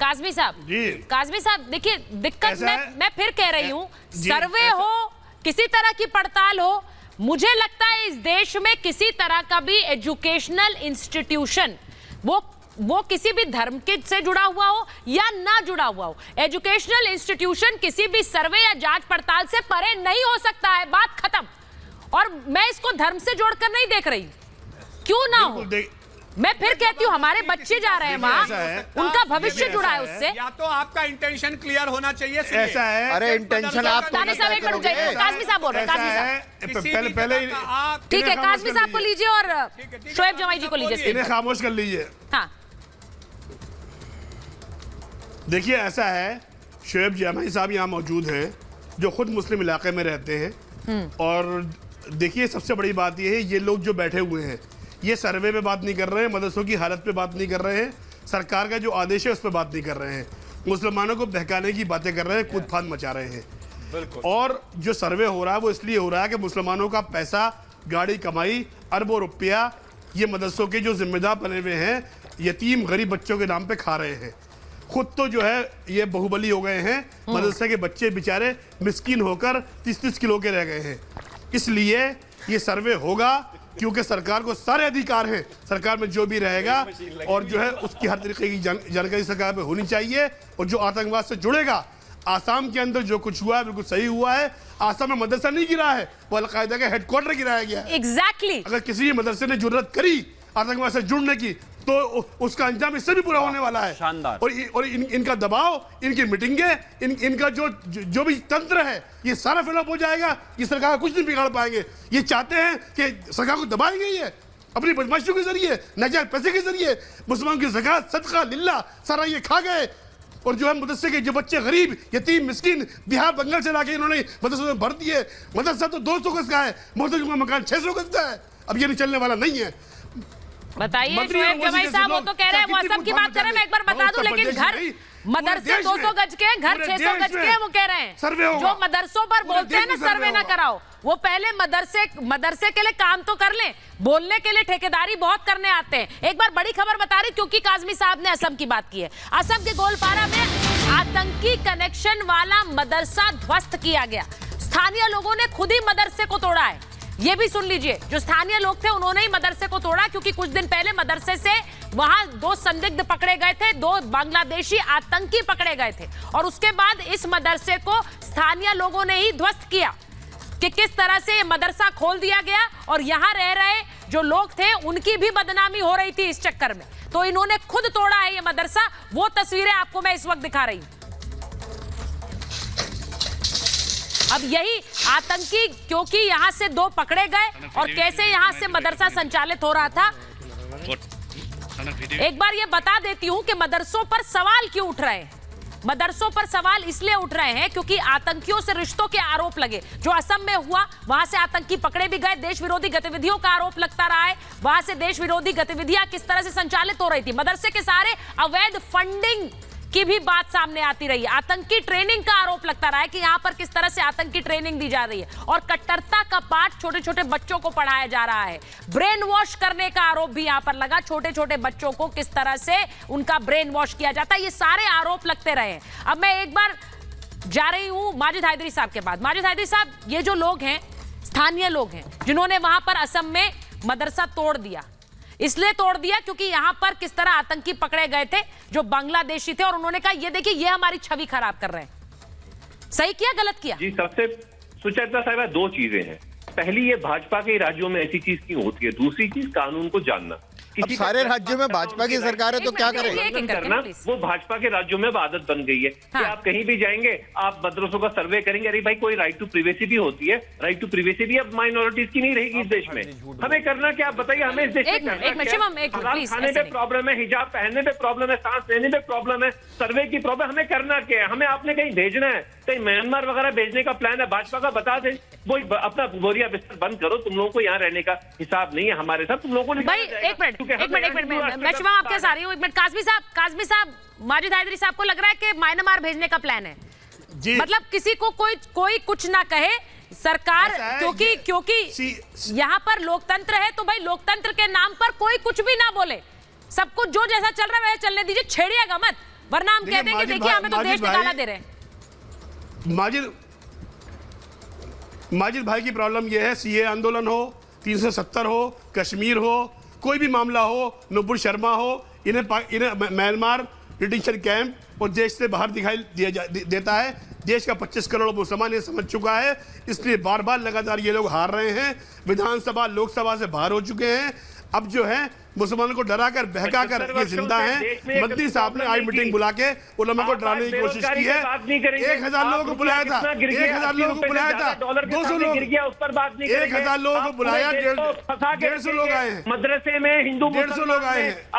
काज़मी साहब देखिए, दिक्कत मैं फिर कह रही हूँ, सर्वे हो, किसी तरह की पड़ताल हो, मुझे लगता है इस देश में किसी तरह का भी एजुकेशनल इंस्टीट्यूशन, वो किसी भी धर्म के से जुड़ा हुआ हो या ना जुड़ा हुआ हो, एजुकेशनल इंस्टीट्यूशन किसी भी सर्वे या जांच पड़ताल से परे नहीं हो सकता है। बात खत्म। और मैं इसको धर्म से जोड़कर नहीं देख रही, क्यों ना हो। मैं फिर कहती हूँ, हमारे बच्चे जा रहे हैं वहाँ, उनका भविष्य जुड़ा है उससे। या तो आपका इंटेंशन क्लियर होना चाहिए। ऐसा है, अरे इंटेंशन आप काज़मी साहब एक मिनट, काज़मी साहब बोल रहे हैं, काज़मी साहब पहले ठीक है, काज़मी साहब को लीजिए और शोएब जमाई जी को लीजिए, इन्हें खामोश कर लीजिए। हाँ देखिए, ऐसा है, शोएब जमाई साहब यहाँ मौजूद हैं जो खुद मुस्लिम इलाके में रहते हैं, और देखिए सबसे बड़ी बात ये है, ये लोग जो बैठे हुए हैं ये सर्वे पे बात नहीं कर रहे हैं, मदरसों की हालत पे बात नहीं कर रहे हैं, सरकार का जो आदेश है उस पर बात नहीं कर रहे हैं, मुसलमानों को बहकाने की बातें कर रहे हैं, कूद फांद मचा रहे हैं। और जो सर्वे हो रहा है वो इसलिए हो रहा है कि मुसलमानों का पैसा, गाड़ी कमाई, अरबों रुपया ये मदरसों के जो जिम्मेदार बने हुए हैं यतीम गरीब बच्चों के नाम पे खा रहे हैं। खुद तो जो है ये बहुबली हो गए हैं, मदरसे के बच्चे बेचारे मिस्कीन होकर 30-30 किलो के रह गए हैं। इसलिए ये सर्वे होगा क्योंकि सरकार को सारे अधिकार हैं, सरकार में जो भी रहेगा और जो है उसकी हर तरीके की जानकारी सरकार पे होनी चाहिए। और जो आतंकवाद से जुड़ेगा, आसाम के अंदर जो कुछ हुआ है बिल्कुल सही हुआ है। आसाम में मदरसा नहीं गिरा है, वो अलकायदा का हेडक्वार्टर गिराया गया है। एग्जैक्टली। अगर किसी मदरसे ने जरूरत करी आतंकवाद से जुड़ने की तो उसका अंजाम इससे भी पूरा होने वाला है। शानदार। और इनका दबाव, इनकी मीटिंगें, इनका जो भी तंत्र है ये सारा फिलअप हो जाएगा। ये सरकार कुछ नहीं बिगाड़ पाएंगे। ये चाहते हैं कि सरकार को दबाई गई है अपनी बदमाशियों के जरिए, नाजायज पैसे के जरिए, मुसलमान की ज़कात, सदका, लिल्ला सारा ये खा गए। और जो है मदरसे के जो बच्चे गरीब, यतीम, मिस्किन बिहार बंगाल से लाके इन्होंने मदरसे में भर दिए। मदरसा तो 200 गज का है, मोहतरम का मकान 600 गज का है। अब ये नहीं चलने वाला नहीं है। बताइए शोएब जमाई साहब, वो तो कह रहे हैं मौसम की बात कर रहे हैं, मैं एक बार बता दूं, लेकिन घर मदरसे 200 गज के हैं, घर 600 गज के हैं, वो कह रहे हैं। जो मदरसों पर बोलते हैं ना सर्वे ना कराओ, वो पहले मदरसे के लिए काम तो कर लें, बोलने के लिए ठेकेदारी बहुत करने आते हैं। एक बार बड़ी खबर बता रही, क्योंकि काज़मी साहब ने असम की बात की है। असम के गोलपारा में आतंकी कनेक्शन वाला मदरसा ध्वस्त किया गया। स्थानीय लोगों ने खुद ही मदरसे को तोड़ा है। ये भी सुन लीजिए, जो स्थानीय लोग थे उन्होंने ही मदरसे को तोड़ा, क्योंकि कुछ दिन पहले मदरसे से वहां 2 संदिग्ध पकड़े गए थे, 2 बांग्लादेशी आतंकी पकड़े गए थे। और उसके बाद इस मदरसे को स्थानीय लोगों ने ही ध्वस्त किया कि किस तरह से ये मदरसा खोल दिया गया और यहां रह रहे जो लोग थे उनकी भी बदनामी हो रही थी इस चक्कर में। तो इन्होंने खुद तोड़ा है ये मदरसा। वो तस्वीरें आपको मैं इस वक्त दिखा रही हूं। अब यही आतंकी, क्योंकि यहां से 2 पकड़े गए और कैसे यहां से मदरसा संचालित हो रहा था। एक बार ये बता देती हूं कि मदरसों पर सवाल क्यों उठ रहे हैं। मदरसों पर सवाल इसलिए उठ रहे हैं क्योंकि आतंकियों से रिश्तों के आरोप लगे। जो असम में हुआ, वहां से आतंकी पकड़े भी गए, देश विरोधी गतिविधियों का आरोप लगता रहा है। वहां से देश विरोधी गतिविधियां किस तरह से संचालित हो रही थी, मदरसे के सारे अवैध फंडिंग की भी बात सामने आती रही है। आतंकी ट्रेनिंग का आरोप लगता रहा है कि यहां पर किस तरह से आतंकी ट्रेनिंग दी जा रही है और कट्टरता का पाठ छोटे छोटे बच्चों को पढ़ाया जा रहा है। ब्रेन वॉश करने का आरोप भी यहां पर लगा, छोटे छोटे बच्चों को किस तरह से उनका ब्रेन वॉश किया जाता है, ये सारे आरोप लगते रहे। अब मैं एक बार जा रही हूं माजिद हैदरी साहब के पास। माजिद हैदरी साहब, ये जो लोग हैं, स्थानीय लोग हैं जिन्होंने वहां पर असम में मदरसा तोड़ दिया, इसलिए तोड़ दिया क्योंकि यहां पर किस तरह आतंकी पकड़े गए थे जो बांग्लादेशी थे और उन्होंने कहा ये देखिए ये हमारी छवि खराब कर रहे हैं। सही किया गलत किया? जी, सबसे सुचेता साहिबा 2 चीजें हैं। पहली, ये भाजपा के राज्यों में ऐसी चीज क्यों होती है। दूसरी चीज, कानून को जानना। अब सारे राज्यों में भाजपा की सरकार है तो क्या करें। करना वो भाजपा के राज्यों में आदत बन गई है कि आप कहीं भी जाएंगे, आप मदरसों का सर्वे करेंगे, अरे भाई कोई राइट टू प्राइवेसी भी होती है। राइट टू प्राइवेसी भी अब माइनॉरिटीज की नहीं रहेगी इस देश में। हमें करना क्या, बताइए हमें इस देश में खाने पे प्रॉब्लम है, हिजाब पहनने पे प्रॉब्लम है, सांस लेने पे प्रॉब्लम है, सर्वे की प्रॉब्लम। हमें करना क्या है? हमें आपने कहीं भेजना है, कहीं म्यांमार वगैरह भेजने का प्लान है भाजपा का, बता दें। वो अपना बोरिया बिस्तर बंद करो, तुम लोगों को यहाँ रहने का हिसाब नहीं है हमारे साथ, तुम लोगों को भाई। एक मिनट मैं शिवम आपके साथ रही हूँ। एक मिनट, काज़मी साहब, माजिद हैदरी साहब को लग रहा है कि म्यांमार भेजने का प्लान है जी। मतलब किसी को कोई कुछ ना कहे सरकार, क्योंकि यहाँ पर लोकतंत्र है तो भाई लोकतंत्र के नाम पर कोई कुछ भी ना बोले, सब कुछ जो जैसा चल रहा है वैसा चलने दीजिए, छेड़िएगा मत। वरना हम देखिए, कहते हैं कि माजिद देखिए हमें तो भाई- देश माजिद निकाला भाई- दे रहे हैं। माजिद भाई की प्रॉब्लम यह है, सीए आंदोलन हो, 370 हो, कश्मीर हो, कोई भी मामला हो, नुपुर शर्मा हो, इन्हें म्यांमार डिटेंशन कैंप और देश से बाहर दिखाई देता है। देश का 25 करोड़ मुसलमान ये समझ चुका है, इसलिए बार बार लगातार ये लोग हार रहे हैं। विधानसभा लोकसभा से बाहर हो चुके हैं। अब जो है मुसलमानों को डरा कर बहका कर ये जिंदा है। मंत्री साहब ने आज मीटिंग बुला के उलमा को डराने की कोशिश की है। 1000 लोगों को बुलाया था, 1000 लोगों को बुलाया था, 200 लोग, 1000 लोगों को बुलाया, 150 लोग आए हैं, मदरसे में हिंदू 150 लोग आए हैं।